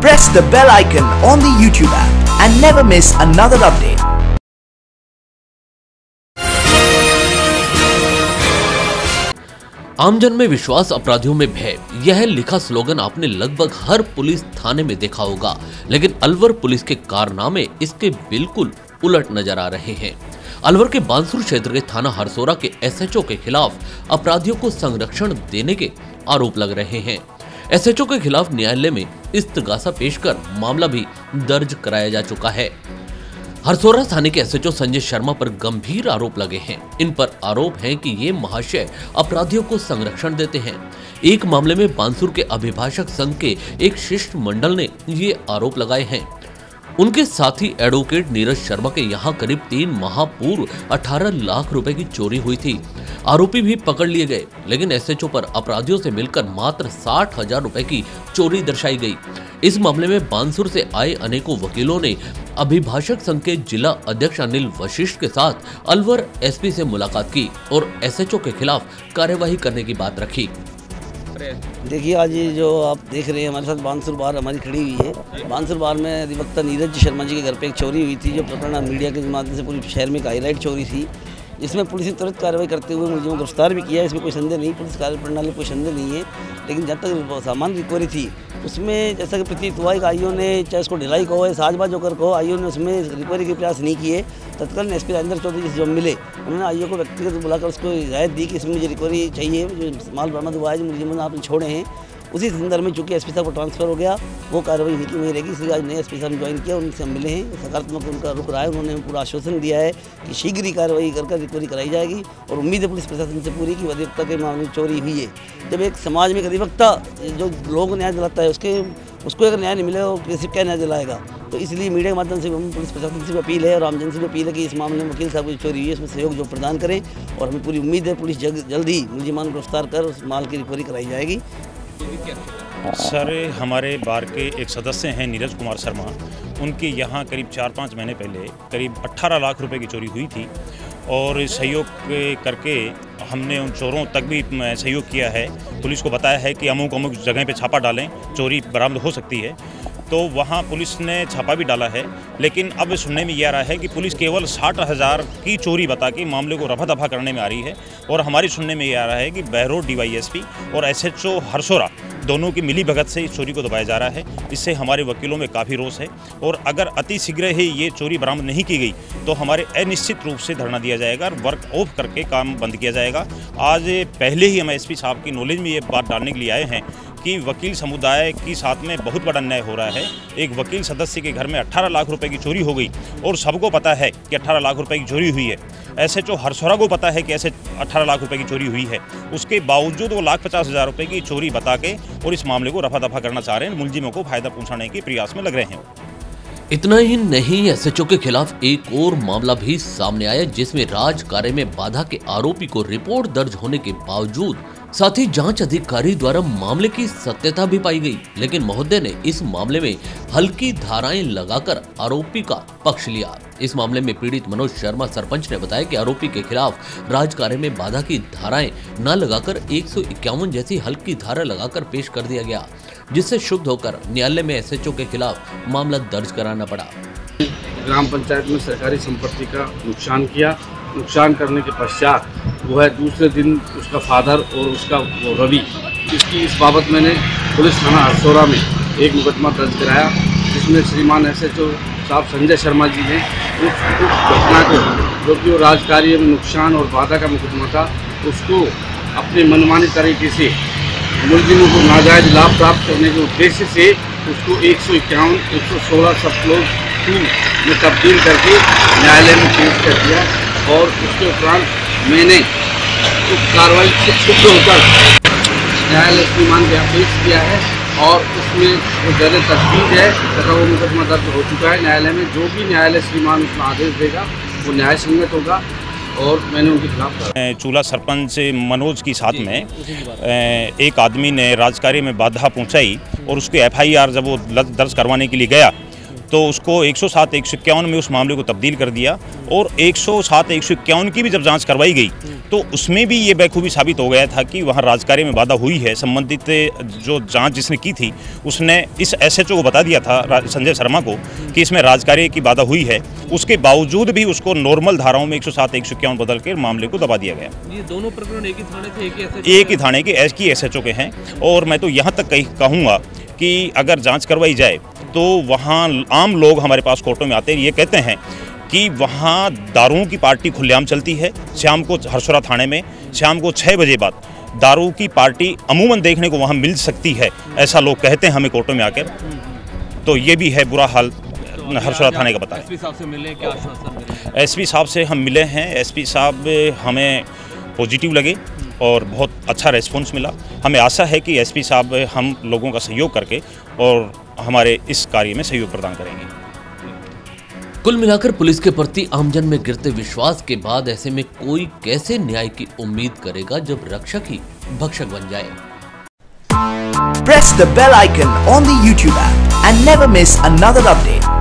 Press the bell icon on the YouTube app and never miss another update. आमजन में विश्वास, अपराधियों में भय, यह लिखा स्लोगन आपने लगभग हर पुलिस थाने में देखा होगा, लेकिन अलवर पुलिस के कारनामे इसके बिल्कुल उलट नजर आ रहे हैं। अलवर के बांसुर क्षेत्र के थाना हरसोरा के एसएचओ के खिलाफ अपराधियों को संरक्षण देने के आरोप लग रहे हैं। एसएचओ के खिलाफ न्यायालय में इस्तगासा पेश कर मामला भी दर्ज कराया जा चुका है। हरसोरा थाने के एसएचओ संजय शर्मा पर गंभीर आरोप लगे हैं। इन पर आरोप है कि ये महाशय अपराधियों को संरक्षण देते हैं। एक मामले में बांसुर के अभिभाषक संघ के एक शिष्टमंडल ने ये आरोप लगाए हैं। उनके साथी एडवोकेट नीरज शर्मा के यहाँ करीब 3 माह पूर्व 18 लाख रुपए की चोरी हुई थी। आरोपी भी पकड़ लिए गए, लेकिन एसएचओ पर अपराधियों से मिलकर मात्र 60,000 रुपए की चोरी दर्शाई गई। इस मामले में बांसुर से आए अनेकों वकीलों ने अभिभाषक संघ के जिला अध्यक्ष अनिल वशिष्ठ के साथ अलवर एसपी से मुलाकात की और एसएचओ के खिलाफ कार्यवाही करने की बात रखी। देखिए, आज ये जो आप देख रहे हैं हमारे साथ बांसुर बार हमारी खड़ी हुई है। बांसुर बार में अधिवक्ता नीरज शर्मा जी के घर पे एक चोरी हुई थी, जो प्रकरण मीडिया के माध्यम से पूरे शहर में एक हाईलाइट चोरी थी, जिसमें पुलिस ने तुरंत कार्रवाई करते हुए मुलजिमों को गिरफ्तार भी किया है। इसमें कोई संदेह नहीं, पुलिस कार्य प्रणाली कोई संदेह नहीं है। लेकिन जब तक सामान रिकवरी थी उसमें जैसा कि प्रतीत हुआ कि आईओ ने, चाहे उसको ढिलाई कहो या साजबाज होकर कहो, आईओ ने उसमें रिकवरी के प्रयास नहीं किए। तत्कालीन एसपी राजेंद्र चौधरी जो मिले, उन्होंने आईओ को व्यक्तिगत बुलाकर उसको हिदायत दी कि इसमें मुझे रिकवरी चाहिए, जो माल बरामद हुआ है, जो मुलजिमों ने आपने छोड़े हैं। उसी संदर्भ में चूंकि एसपी साहब को ट्रांसफर हो गया, वो कार्रवाई नहीं की वही रहेगी। इसलिए आज नए एसपी साहब ने ज्वाइन किया, उनसे हम मिले हैं, सकारात्मक उनका रुख रहा है। उन्होंने पूरा आश्वासन दिया है कि शीघ्र ही कार्रवाई कर रिकवरी कराई जाएगी और उम्मीद है पुलिस प्रशासन से पूरी की अधिवक्ता के मामले में चोरी हुई है। जब एक समाज में एक अधिवक्ता जो लोगों को न्याय दिलाता है, उसको अगर न्याय नहीं मिलेगा तो किसी क्या न्याय दिलाएगा। तो इसलिए मीडिया के माध्यम से हम पुलिस प्रशासन से भी अपील है और आमजन से भी अपील है कि इस मामले में वकील साहब की चोरी हुई है, इसमें सहयोग जो प्रदान करें और हमें पूरी उम्मीद है पुलिस जल्द ही मुलजिमान को गिरफ्तार कर उस माल की रिकवरी कराई जाएगी। सर, हमारे बार के एक सदस्य हैं नीरज कुमार शर्मा, उनके यहाँ करीब 4-5 महीने पहले करीब 18 लाख रुपए की चोरी हुई थी और सहयोग करके हमने उन चोरों तक भी सहयोग किया है। पुलिस को बताया है कि अमुक जगह पे छापा डालें, चोरी बरामद हो सकती है। तो वहाँ पुलिस ने छापा भी डाला है, लेकिन अब सुनने में ये आ रहा है कि पुलिस केवल 60,000 की चोरी बता के मामले को रफा दफा करने में आ रही है। और हमारी सुनने में ये आ रहा है कि बहरोड डीवाईएसपी और एसएचओ हरसोरा दोनों की मिली भगत से इस चोरी को दबाया जा रहा है। इससे हमारे वकीलों में काफ़ी रोष है और अगर अति शीघ्र ही ये चोरी बरामद नहीं की गई तो हमारे अनिश्चित रूप से धरना दिया जाएगा और वर्क ऑफ करके काम बंद किया जाएगा। आज पहले ही हम एसपी साहब की नॉलेज में ये बात डालने के लिए आए हैं कि वकील समुदाय के साथ में बहुत बड़ा अन्याय हो रहा है। एक वकील सदस्य के घर में 18 लाख रुपए की चोरी हो गई और सबको पता है कि 18 लाख रुपए की चोरी हुई है। एसएचओ हरसोरा को पता है कि ऐसे 18 लाख रुपए की चोरी हुई है, उसके बावजूद वो 1,50,000 रुपए की चोरी बता के और इस मामले को रफा दफा करना चाह रहे हैं, मुलजिमों को फायदा पहुंचाने के प्रयास में लग रहे हैं। इतना ही नहीं, एसएचओ के खिलाफ एक और मामला भी सामने आया, जिसमें राज कार्य में बाधा के आरोपी को रिपोर्ट दर्ज होने के बावजूद साथ ही जांच अधिकारी द्वारा मामले की सत्यता भी पाई गई। लेकिन महोदय ने इस मामले में हल्की धाराएं लगाकर आरोपी का पक्ष लिया। इस मामले में पीड़ित मनोज शर्मा सरपंच ने बताया कि आरोपी के खिलाफ राज कार्य में बाधा की धाराएं न लगाकर 151 जैसी हल्की धारा लगाकर पेश कर दिया गया, जिससे शुद्ध होकर न्यायालय में एसएचओ के खिलाफ मामला दर्ज कराना पड़ा। ग्राम पंचायत में सरकारी संपत्ति का नुकसान करने के पश्चात वो है दूसरे दिन उसका फादर और उसका वो रवि, इस बाबत मैंने पुलिस थाना हरसोरा में एक मुकदमा दर्ज कराया, जिसमें श्रीमान एसएचओ साहब संजय शर्मा जी ने उस घटना को, जो कि वो राजकार्य में नुकसान और बाधा का मुकदमा था, उसको अपने मनमानी तरीके से मुलजिमों को नाजायज लाभ प्राप्त करने के उद्देश्य से उसको 151, 116 सब क्लोज 2 में तब्दील करके न्यायालय में पेश कर दिया और उसके उपरांत मैंने उस कार्रवाई से शुद्ध होकर न्यायालय श्रीमान के यहाँ पेश किया है और उसमें वो जगह तजवीज़ है तथा वो मुकदमा दर्ज हो चुका है न्यायालय में। जो भी न्यायालय श्रीमान उसमें आदेश देगा वो न्याय संगत होगा और मैंने उनके खिलाफ चूल्हा सरपंच मनोज की साथ में एक आदमी ने राजकार्य में बाधा पहुंचाई और उसकी एफआईआर जब वो दर्ज करवाने के लिए गया तो उसको 107 151 में उस मामले को तब्दील कर दिया और 107 151 की भी जब जांच करवाई गई तो उसमें भी ये बेखूबी साबित हो गया था कि वहाँ राजकार्य में बाधा हुई है। संबंधित जो जांच जिसने की थी उसने इस SHO को बता दिया था संजय शर्मा को कि इसमें राजकार्य की बाधा हुई है, उसके बावजूद भी उसको नॉर्मल धाराओं में 107 151 बदल के मामले को दबा दिया गया। ये दोनों प्रकरण एक ही थाने थे, एक ही थाने के SHO के हैं। और मैं तो यहाँ तक कहूँगा कि अगर जांच करवाई जाए तो वहाँ आम लोग हमारे पास कोर्टों में आते हैं, ये कहते हैं कि वहाँ दारू की पार्टी खुलेआम चलती है। शाम को हरसोरा थाने में शाम को 6 बजे बाद दारू की पार्टी अमूमन देखने को वहाँ मिल सकती है, ऐसा लोग कहते हैं हमें कोर्टों में आकर। तो ये भी है बुरा हाल हरसोरा थाने का बताया। एसपी साहब से मिले, क्या आश्वासन मिले? एसपी साहब से हम मिले हैं। एसपी साहब हमें पॉजिटिव लगे और बहुत अच्छा रेस्पॉन्स मिला। हमें आशा है कि एसपी साहब हम लोगों का सहयोग करके और हमारे इस कार्य में सहयोग प्रदान करेंगे। कुल मिलाकर पुलिस के प्रति आमजन में गिरते विश्वास के बाद ऐसे में कोई कैसे न्याय की उम्मीद करेगा जब रक्षक ही भक्षक बन जाए। Press the bell icon on the YouTube app and never miss another update.